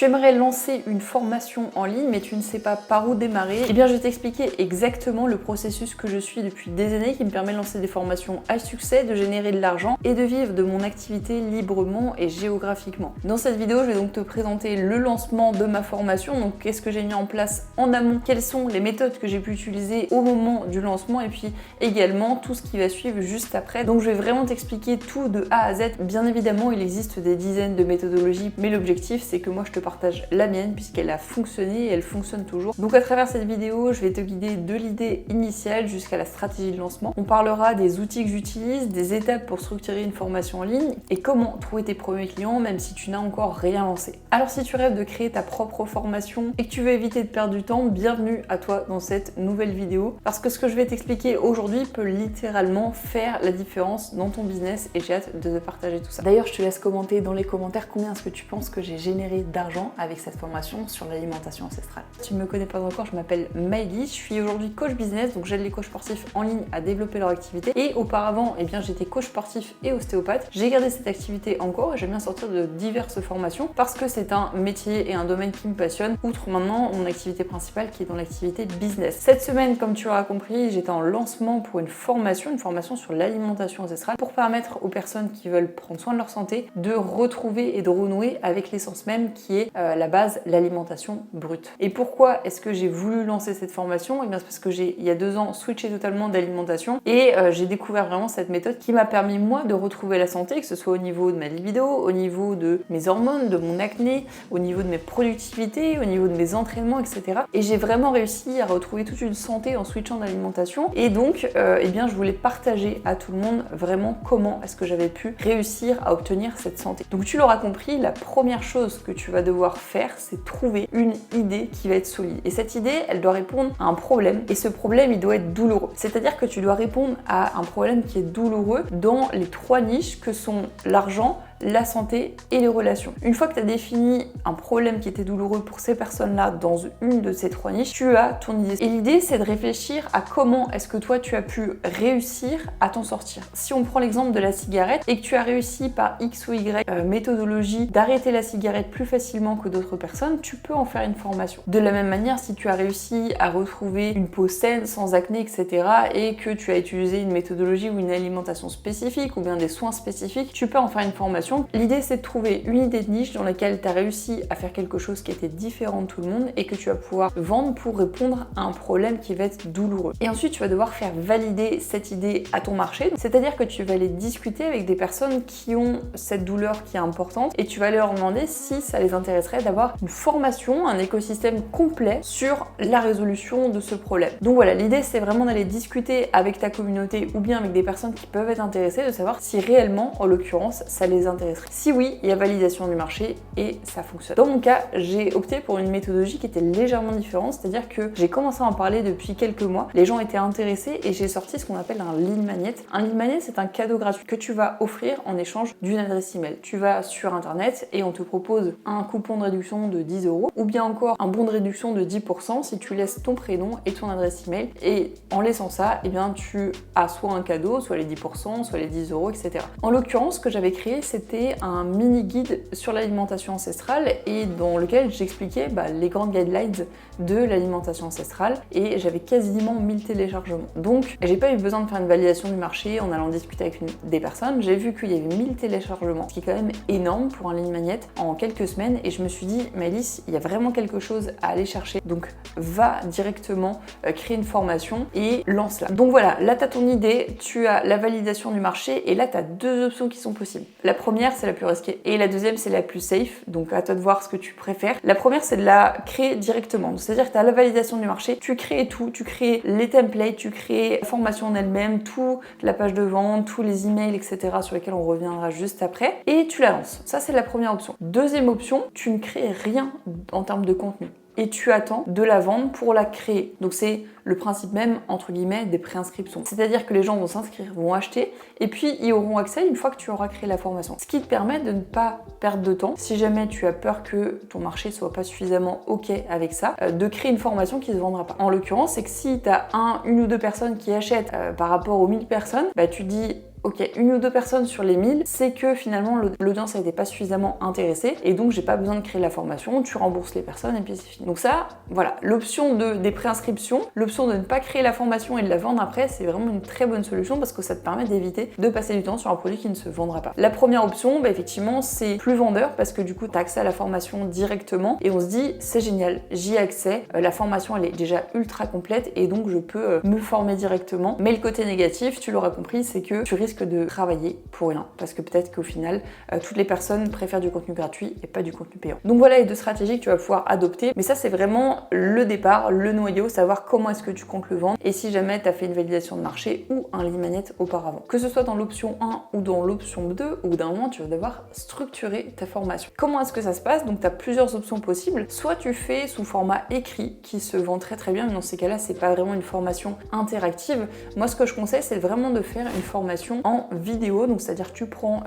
Tu aimerais lancer une formation en ligne mais tu ne sais pas par où démarrer. Eh bien je vais t'expliquer exactement le processus que je suis depuis des années qui me permet de lancer des formations à succès, de générer de l'argent et de vivre de mon activité librement et géographiquement. Dans cette vidéo, je vais donc te présenter le lancement de ma formation, donc qu'est-ce que j'ai mis en place en amont, quelles sont les méthodes que j'ai pu utiliser au moment du lancement et puis également tout ce qui va suivre juste après. Donc je vais vraiment t'expliquer tout de A à Z. Bien évidemment, il existe des dizaines de méthodologies, mais l'objectif c'est que moi je te partage la mienne puisqu'elle a fonctionné et elle fonctionne toujours. Donc à travers cette vidéo, je vais te guider de l'idée initiale jusqu'à la stratégie de lancement. On parlera des outils que j'utilise, des étapes pour structurer une formation en ligne et comment trouver tes premiers clients même si tu n'as encore rien lancé. Alors si tu rêves de créer ta propre formation et que tu veux éviter de perdre du temps, bienvenue à toi dans cette nouvelle vidéo parce que ce que je vais t'expliquer aujourd'hui peut littéralement faire la différence dans ton business et j'ai hâte de te partager tout ça. D'ailleurs, je te laisse commenter dans les commentaires combien est-ce que tu penses que j'ai généré d'argent avec cette formation sur l'alimentation ancestrale. Si tu ne me connais pas encore, je m'appelle Maëlys, je suis aujourd'hui coach business, donc j'aide les coachs sportifs en ligne à développer leur activité et auparavant, eh bien, j'étais coach sportif et ostéopathe. J'ai gardé cette activité encore et j'aime bien sortir de diverses formations parce que c'est un métier et un domaine qui me passionne, outre maintenant mon activité principale qui est dans l'activité business. Cette semaine, comme tu auras compris, j'étais en lancement pour une formation sur l'alimentation ancestrale pour permettre aux personnes qui veulent prendre soin de leur santé de retrouver et de renouer avec l'essence même qui est la base, l'alimentation brute. Et pourquoi est-ce que j'ai voulu lancer cette formation? Et bien c'est parce que j'ai, il y a 2 ans, switché totalement d'alimentation et j'ai découvert vraiment cette méthode qui m'a permis moi de retrouver la santé, que ce soit au niveau de ma libido, au niveau de mes hormones, de mon acné, au niveau de mes productivités, au niveau de mes entraînements, etc. Et j'ai vraiment réussi à retrouver toute une santé en switchant d'alimentation. Et donc, eh bien, je voulais partager à tout le monde vraiment comment est-ce que j'avais pu réussir à obtenir cette santé. Donc tu l'auras compris, la première chose que tu vas devoir faire, c'est trouver une idée qui va être solide. Et cette idée, elle doit répondre à un problème. Et ce problème, il doit être douloureux. C'est-à-dire que tu dois répondre à un problème qui est douloureux dans les 3 niches que sont l'argent, la santé et les relations. Une fois que tu as défini un problème qui était douloureux pour ces personnes-là dans une de ces 3 niches, tu as ton idée. Et l'idée, c'est de réfléchir à comment est-ce que toi, tu as pu réussir à t'en sortir. Si on prend l'exemple de la cigarette et que tu as réussi par X ou Y méthodologie d'arrêter la cigarette plus facilement que d'autres personnes, tu peux en faire une formation. De la même manière, si tu as réussi à retrouver une peau saine, sans acné, etc. et que tu as utilisé une méthodologie ou une alimentation spécifique ou bien des soins spécifiques, tu peux en faire une formation. L'idée, c'est de trouver une idée de niche dans laquelle tu as réussi à faire quelque chose qui était différent de tout le monde et que tu vas pouvoir vendre pour répondre à un problème qui va être douloureux. Et ensuite, tu vas devoir faire valider cette idée à ton marché. C'est-à-dire que tu vas aller discuter avec des personnes qui ont cette douleur qui est importante et tu vas leur demander si ça les intéresserait d'avoir une formation, un écosystème complet sur la résolution de ce problème. Donc voilà, l'idée, c'est vraiment d'aller discuter avec ta communauté ou bien avec des personnes qui peuvent être intéressées, de savoir si réellement, en l'occurrence, ça les intéresse. Si oui, il y a validation du marché et ça fonctionne. Dans mon cas, j'ai opté pour une méthodologie qui était légèrement différente, c'est-à-dire que j'ai commencé à en parler depuis quelques mois, les gens étaient intéressés et j'ai sorti ce qu'on appelle un lead magnet. Un lead magnet, c'est un cadeau gratuit que tu vas offrir en échange d'une adresse email. Tu vas sur internet et on te propose un coupon de réduction de 10 € ou bien encore un bon de réduction de 10% si tu laisses ton prénom et ton adresse email. Et en laissant ça, eh bien, tu as soit un cadeau, soit les 10%, soit les 10 €, etc. En l'occurrence, ce que j'avais créé, c'était un mini guide sur l'alimentation ancestrale et dans lequel j'expliquais les grandes guidelines de l'alimentation ancestrale et j'avais quasiment 1000 téléchargements. Donc j'ai pas eu besoin de faire une validation du marché en allant discuter avec des personnes. J'ai vu qu'il y avait 1000 téléchargements, ce qui est quand même énorme pour un lead magnet en quelques semaines et je me suis dit, Maëlys, il y a vraiment quelque chose à aller chercher. Donc va directement créer une formation et lance-la. Donc voilà, là tu as ton idée, tu as la validation du marché et là tu as 2 options qui sont possibles. La première, c'est la plus risquée et la deuxième, c'est la plus safe. Donc à toi de voir ce que tu préfères. La première, c'est de la créer directement. C'est-à-dire que tu as la validation du marché, tu crées tout, tu crées les templates, tu crées la formation en elle-même, toute la page de vente, tous les emails, etc. sur lesquels on reviendra juste après et tu la lances. Ça, c'est la première option. Deuxième option, tu ne crées rien en termes de contenu. Et tu attends de la vendre pour la créer. Donc c'est le principe même, entre guillemets, des préinscriptions. C'est-à-dire que les gens vont s'inscrire, vont acheter, et puis ils auront accès une fois que tu auras créé la formation. Ce qui te permet de ne pas perdre de temps, si jamais tu as peur que ton marché soit pas suffisamment OK avec ça, de créer une formation qui ne se vendra pas. En l'occurrence, c'est que si tu as une ou deux personnes qui achètent par rapport aux 1000 personnes, tu dis ok, 1 ou 2 personnes sur les 1000, c'est que finalement l'audience n'était pas suffisamment intéressée et donc j'ai pas besoin de créer la formation, tu rembourses les personnes et puis c'est fini. Donc ça, voilà, l'option des préinscriptions, l'option de ne pas créer la formation et de la vendre après, c'est vraiment une très bonne solution parce que ça te permet d'éviter de passer du temps sur un produit qui ne se vendra pas. La première option, effectivement, c'est plus vendeur parce que du coup, tu as accès à la formation directement et on se dit, c'est génial, j'y ai accès, la formation elle est déjà ultra complète et donc je peux me former directement. Mais le côté négatif, tu l'auras compris, c'est que tu risques de travailler pour rien parce que peut-être qu'au final, toutes les personnes préfèrent du contenu gratuit et pas du contenu payant. Donc voilà les 2 stratégies que tu vas pouvoir adopter, mais ça c'est vraiment le départ, le noyau, savoir comment est-ce que tu comptes le vendre et si jamais tu as fait une validation de marché ou un lead magnet auparavant. Que ce soit dans l'option 1 ou dans l'option 2, au bout d'un moment tu vas devoir structurer ta formation. Comment est-ce que ça se passe? Donc tu as plusieurs options possibles. Soit tu fais sous format écrit qui se vend très très bien, mais dans ces cas-là c'est pas vraiment une formation interactive. Moi ce que je conseille c'est vraiment de faire une formation en vidéo, donc c'est-à-dire tu prends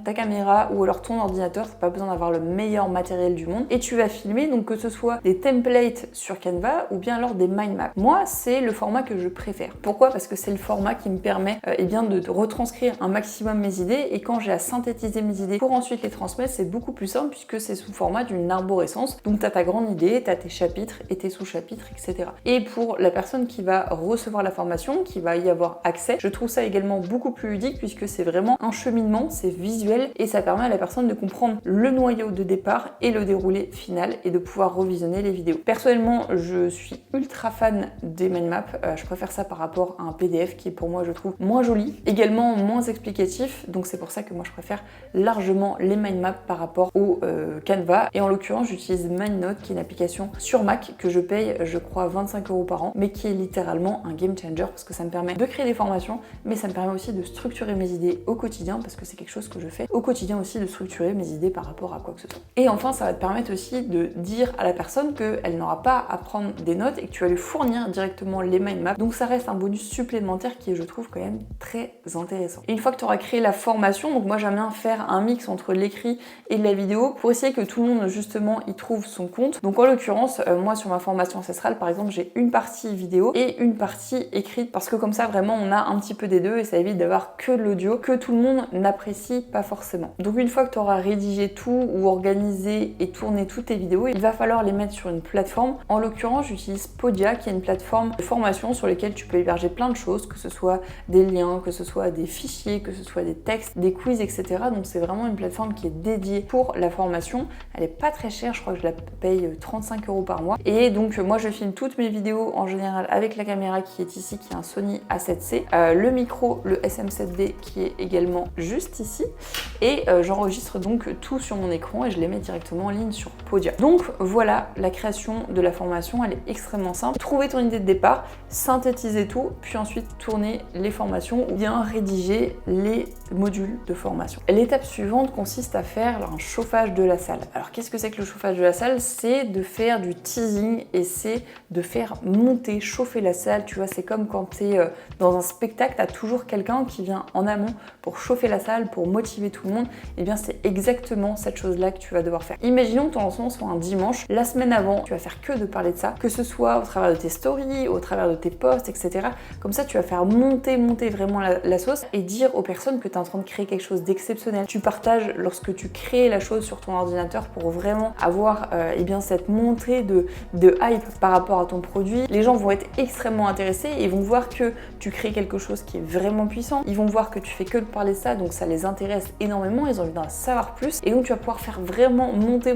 ta caméra ou alors ton ordinateur, t'as pas besoin d'avoir le meilleur matériel du monde et tu vas filmer, donc que ce soit des templates sur Canva ou bien alors des mind maps. Moi c'est le format que je préfère. Pourquoi? Parce que c'est le format qui me permet de retranscrire un maximum mes idées et quand j'ai à synthétiser mes idées pour ensuite les transmettre, c'est beaucoup plus simple puisque c'est sous format d'une arborescence. Donc tu as ta grande idée, tu as tes chapitres et tes sous-chapitres, etc. Et pour la personne qui va recevoir la formation, qui va y avoir accès, je trouve ça également beaucoup plus ludique puisque c'est vraiment un cheminement, c'est visuel et ça permet à la personne de comprendre le noyau de départ et le déroulé final et de pouvoir revisionner les vidéos. Personnellement, je suis ultra fan des mind maps. Je préfère ça par rapport à un PDF qui est pour moi, je trouve, moins joli, également moins explicatif. Donc c'est pour ça que moi je préfère largement les mind maps par rapport au Canva. Et en l'occurrence, j'utilise MindNote qui est une application sur Mac que je paye, je crois, 25 € par an, mais qui est littéralement un game changer parce que ça me permet de créer des formations, mais ça me permet aussi de structurer mes idées au quotidien parce que c'est quelque chose que je fais au quotidien aussi, de structurer mes idées par rapport à quoi que ce soit. Et enfin, ça va te permettre aussi de dire à la personne qu'elle n'aura pas à prendre des notes et que tu vas lui fournir directement les mind maps. Donc ça reste un bonus supplémentaire qui est, je trouve, quand même très intéressant. Et une fois que tu auras créé la formation, donc moi j'aime bien faire un mix entre l'écrit et la vidéo pour essayer que tout le monde justement y trouve son compte. Donc en l'occurrence, moi sur ma formation ancestrale par exemple, j'ai une partie vidéo et une partie écrite parce que comme ça vraiment on a un petit peu des deux et ça évite d'avoir que de l'audio que tout le monde n'apprécie pas forcément. Donc une fois que tu auras rédigé tout ou organisé et tourné toutes tes vidéos, il va falloir les mettre sur une plateforme. En l'occurrence, j'utilise Podia qui est une plateforme de formation sur laquelle tu peux héberger plein de choses, que ce soit des liens, que ce soit des fichiers, que ce soit des textes, des quiz, etc. Donc c'est vraiment une plateforme qui est dédiée pour la formation. Elle est pas très chère, je crois que je la paye 35 € par mois. Et donc moi je filme toutes mes vidéos en général avec la caméra qui est ici, qui est un Sony A7C, le micro, le SM7D qui est également juste ici, et j'enregistre donc tout sur mon écran et je les mets directement en ligne sur Podia. Donc voilà, la création de la formation, elle est extrêmement simple. Trouver ton idée de départ, synthétiser tout, puis ensuite tourner les formations ou bien rédiger les modules de formation. L'étape suivante consiste à faire un chauffage de la salle. Alors qu'est-ce que c'est que le chauffage de la salle? C'est de faire du teasing et c'est de faire monter, chauffer la salle. Tu vois, c'est comme quand tu es dans un spectacle, tu as toujours quelqu'un qui vient en amont pour chauffer la salle, pour motiver tout le monde. Et bien c'est exactement cette chose-là que tu vas devoir faire. Imaginons que ton lancement soit un dimanche. La semaine avant, tu vas faire que de parler de ça, que ce soit au travers de tes stories, au travers de tes posts, etc. Comme ça, tu vas faire monter vraiment la sauce et dire aux personnes que tu es en train de créer quelque chose d'exceptionnel. Tu partages lorsque tu crées la chose sur ton ordinateur pour vraiment avoir cette montée de hype par rapport à ton produit. Les gens vont être extrêmement intéressés et vont voir que tu crées quelque chose qui est vraiment puissant. Ils vont voir que tu fais que de parler de ça, donc ça les intéresse énormément, ils ont envie d'en savoir plus et donc tu vas pouvoir faire vraiment monter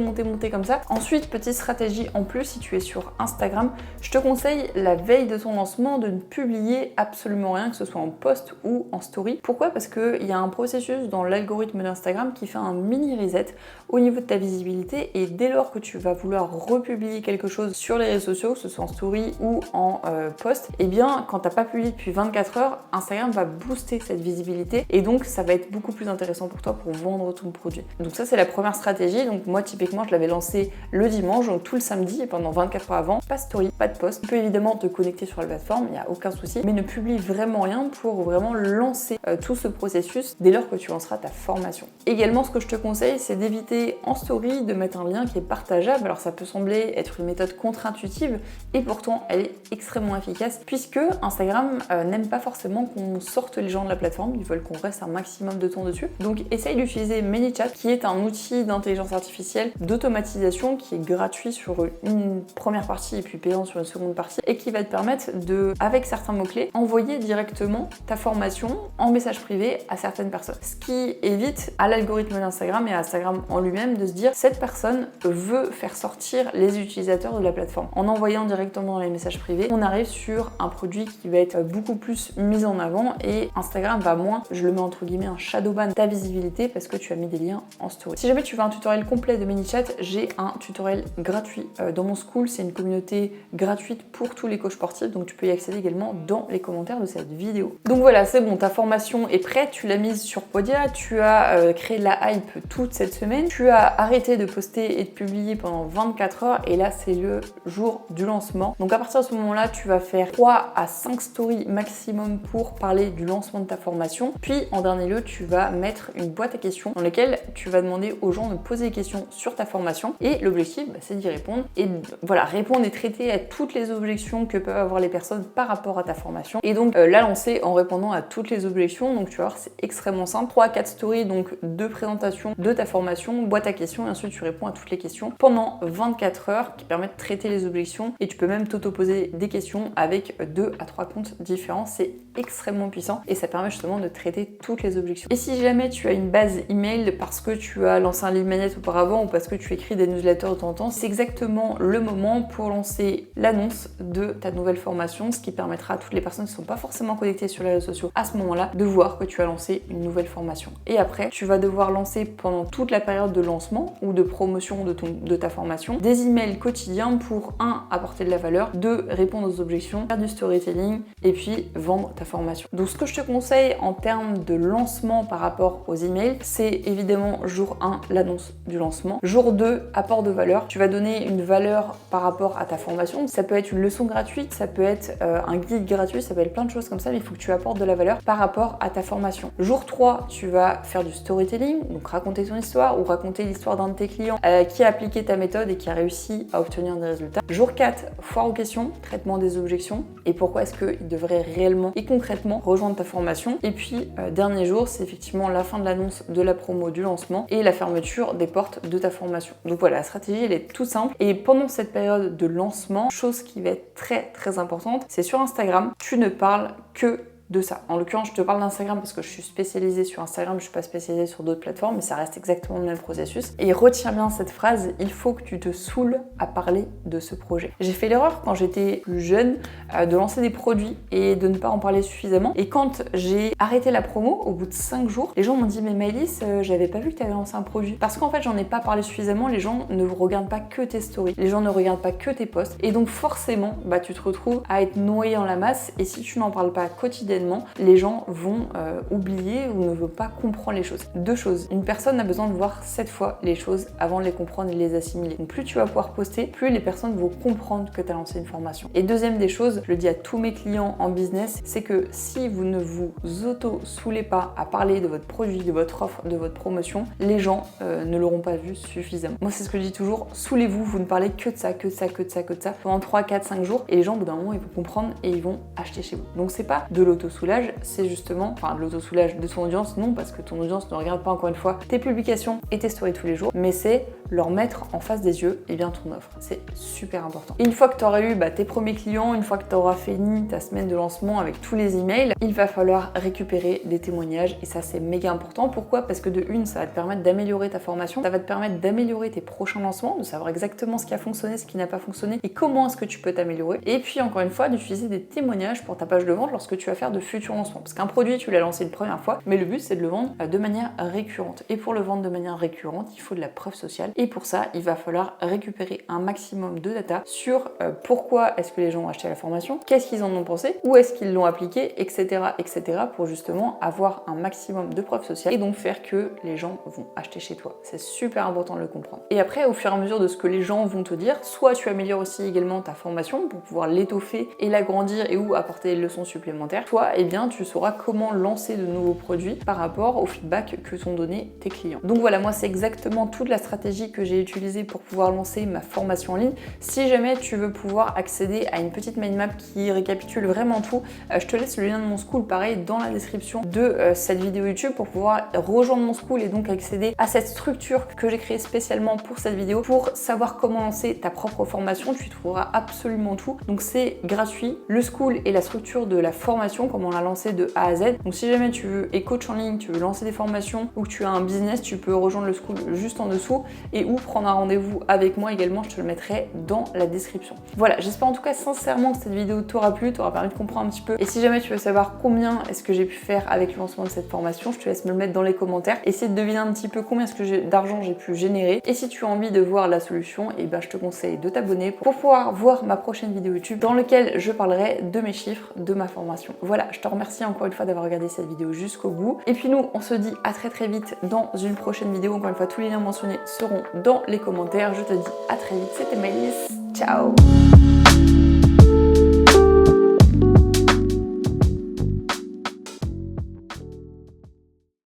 comme ça. Ensuite, petite stratégie en plus, si tu es sur Instagram, je te conseille la veille de ton lancement de ne publier absolument rien, que ce soit en post ou en story. Pourquoi? Parce qu'il y a un processus dans l'algorithme d'Instagram qui fait un mini reset au niveau de ta visibilité et dès lors que tu vas vouloir republier quelque chose sur les réseaux sociaux, que ce soit en story ou en post, et bien quand tu n'as pas publié depuis 24 heures, Instagram va booster cette visibilité et donc ça va être beaucoup plus intéressant pour toi pour vendre ton produit. Donc ça c'est la première stratégie. Donc moi typiquement je l'avais lancé le dimanche, donc tout le samedi et pendant 24 heures avant, pas de story, pas de post. Tu peux évidemment te connecter sur la plateforme, il n'y a aucun souci, mais ne publie vraiment rien pour vraiment lancer tout ce processus processus dès lors que tu lanceras ta formation. Également, ce que je te conseille, c'est d'éviter en story de mettre un lien qui est partageable. Alors ça peut sembler être une méthode contre-intuitive et pourtant elle est extrêmement efficace puisque Instagram n'aime pas forcément qu'on sorte les gens de la plateforme, ils veulent qu'on reste un maximum de temps dessus. Donc essaye d'utiliser ManyChat qui est un outil d'intelligence artificielle d'automatisation qui est gratuit sur une première partie et puis payant sur une seconde partie et qui va te permettre de, avec certains mots-clés, envoyer directement ta formation en message privé à certaines personnes. Ce qui évite à l'algorithme d'Instagram et à Instagram en lui-même de se dire cette personne veut faire sortir les utilisateurs de la plateforme. En envoyant directement dans les messages privés, on arrive sur un produit qui va être beaucoup plus mis en avant et Instagram va moins, je le mets entre guillemets, un shadowban ta visibilité parce que tu as mis des liens en story. Si jamais tu veux un tutoriel complet de ManyChat, j'ai un tutoriel gratuit dans mon school. C'est une communauté gratuite pour tous les coachs sportifs, donc tu peux y accéder également dans les commentaires de cette vidéo. Donc voilà, c'est bon, ta formation est prête, tu l'as mise sur Podia, tu as créé de la hype toute cette semaine, tu as arrêté de poster et de publier pendant 24 heures et là c'est le jour du lancement. Donc à partir de ce moment-là, tu vas faire 3 à 5 stories maximum pour parler du lancement de ta formation. Puis en dernier lieu, tu vas mettre une boîte à questions dans laquelle tu vas demander aux gens de poser des questions sur ta formation et l'objectif c'est d'y répondre et voilà, répondre et traiter à toutes les objections que peuvent avoir les personnes par rapport à ta formation et donc la lancer en répondant à toutes les objections. Donc tu vas voir, c'est extrêmement simple. 3 à 4 stories, donc 2 présentations de ta formation, boîte à questions et ensuite tu réponds à toutes les questions pendant 24 heures qui permettent de traiter les objections et tu peux même t'auto-poser des questions avec 2 à 3 comptes différents. C'est extrêmement puissant et ça permet justement de traiter toutes les objections. Et si jamais tu as une base email parce que tu as lancé un lead magnet auparavant ou parce que tu écris des newsletters de temps en temps, c'est exactement le moment pour lancer l'annonce de ta nouvelle formation, ce qui permettra à toutes les personnes qui ne sont pas forcément connectées sur les réseaux sociaux à ce moment-là de voir que tu as lancé une nouvelle formation. Et après, tu vas devoir lancer pendant toute la période de lancement ou de promotion de ta formation des emails quotidiens pour 1. Apporter de la valeur, 2. Répondre aux objections, faire du storytelling et puis vendre ta formation. Donc ce que je te conseille en termes de lancement par rapport aux emails, c'est évidemment jour 1, l'annonce du lancement. Jour 2, apport de valeur. Tu vas donner une valeur par rapport à ta formation. Ça peut être une leçon gratuite, ça peut être un guide gratuit, ça peut être plein de choses comme ça, mais il faut que tu apportes de la valeur par rapport à ta formation. Jour 3, tu vas faire du storytelling, donc raconter ton histoire ou raconter l'histoire d'un de tes clients qui a appliqué ta méthode et qui a réussi à obtenir des résultats. Jour 4, foire aux questions, traitement des objections et pourquoi est-ce qu'il devrait réellement et concrètement rejoindre ta formation. Et puis, dernier jour, c'est effectivement la fin de l'annonce de la promo du lancement et la fermeture des portes de ta formation. Donc voilà, la stratégie, elle est toute simple. Et pendant cette période de lancement, chose qui va être très importante, c'est sur Instagram, tu ne parles que de ça. En l'occurrence, je te parle d'Instagram parce que je suis spécialisée sur Instagram, je suis pas spécialisée sur d'autres plateformes, mais ça reste exactement le même processus. Et retiens bien cette phrase, il faut que tu te saoules à parler de ce projet. J'ai fait l'erreur quand j'étais plus jeune de lancer des produits et de ne pas en parler suffisamment. Et quand j'ai arrêté la promo, au bout de 5 jours, les gens m'ont dit mais Maëlys, j'avais pas vu que tu avais lancé un produit. Parce qu'en fait, j'en ai pas parlé suffisamment, les gens ne regardent pas que tes stories, les gens ne regardent pas que tes posts. Et donc forcément, tu te retrouves à être noyé dans la masse et si tu n'en parles pas quotidiennement, les gens vont oublier ou ne vont pas comprendre les choses. 2 choses. Une personne a besoin de voir 7 fois les choses avant de les comprendre et de les assimiler. Donc plus tu vas pouvoir poster, plus les personnes vont comprendre que tu as lancé une formation. Et deuxième des choses, je le dis à tous mes clients en business, c'est que si vous ne vous auto-saoulez pas à parler de votre produit, de votre offre, de votre promotion, les gens ne l'auront pas vu suffisamment. Moi, c'est ce que je dis toujours, saoulez-vous, vous ne parlez que de ça, que de ça, que de ça, que de ça, pendant 3, 4, 5 jours, et les gens, au bout d'un moment, ils vont comprendre et ils vont acheter chez vous. Donc c'est pas de l'auto-soulage, c'est justement, de l'auto-soulage de ton audience, non, parce que ton audience ne regarde pas encore une fois tes publications et tes stories tous les jours, mais c'est leur mettre en face des yeux ton offre. C'est super important. Et une fois que tu auras eu tes premiers clients, une fois que tu auras fini ta semaine de lancement avec tous les emails, il va falloir récupérer des témoignages et ça c'est méga important. Pourquoi ? Parce que de une, ça va te permettre d'améliorer ta formation, ça va te permettre d'améliorer tes prochains lancements, de savoir exactement ce qui a fonctionné, ce qui n'a pas fonctionné et comment est-ce que tu peux t'améliorer. Et puis encore une fois, d'utiliser des témoignages pour ta page de vente lorsque tu vas faire de futurs lancements. Parce qu'un produit, tu l'as lancé une première fois, mais le but c'est de le vendre de manière récurrente. Et pour le vendre de manière récurrente, il faut de la preuve sociale Et pour ça, il va falloir récupérer un maximum de data sur pourquoi est-ce que les gens ont acheté la formation, qu'est-ce qu'ils en ont pensé, où est-ce qu'ils l'ont appliqué, etc., etc., pour justement avoir un maximum de preuves sociales et donc faire que les gens vont acheter chez toi. C'est super important de le comprendre. Et après, au fur et à mesure de ce que les gens vont te dire, soit tu améliores aussi également ta formation pour pouvoir l'étoffer et l'agrandir et ou apporter des leçons supplémentaires, soit eh bien tu sauras comment lancer de nouveaux produits par rapport au feedback que t'ont donné tes clients. Donc voilà, moi c'est exactement toute la stratégie que j'ai utilisée pour pouvoir lancer ma formation en ligne. Si jamais tu veux pouvoir accéder à une petite mind map qui récapitule vraiment tout, je te laisse le lien de mon school pareil dans la description de cette vidéo YouTube pour pouvoir rejoindre mon school et donc accéder à cette structure que j'ai créée spécialement pour cette vidéo pour savoir comment lancer ta propre formation. Tu trouveras absolument tout. Donc c'est gratuit. Le school est la structure de la formation, comment on l'a lancé de A à Z. Donc si jamais tu veux être coach en ligne, tu veux lancer des formations ou que tu as un business, tu peux rejoindre le school juste en dessous et ou prendre un rendez-vous avec moi également, je te le mettrai dans la description. Voilà, j'espère en tout cas sincèrement que cette vidéo t'aura plu, t'aura permis de comprendre un petit peu. Et si jamais tu veux savoir combien est-ce que j'ai pu faire avec le lancement de cette formation, je te laisse me le mettre dans les commentaires. Essaye de deviner un petit peu combien d'argent j'ai pu générer. Et si tu as envie de voir la solution, et ben je te conseille de t'abonner pour pouvoir voir ma prochaine vidéo YouTube dans laquelle je parlerai de mes chiffres, de ma formation. Voilà, je te remercie encore une fois d'avoir regardé cette vidéo jusqu'au bout. Et puis nous, on se dit à très vite dans une prochaine vidéo. Encore une fois, tous les liens mentionnés seront dans les commentaires. Je te dis à très vite. C'était Maëlys. Ciao!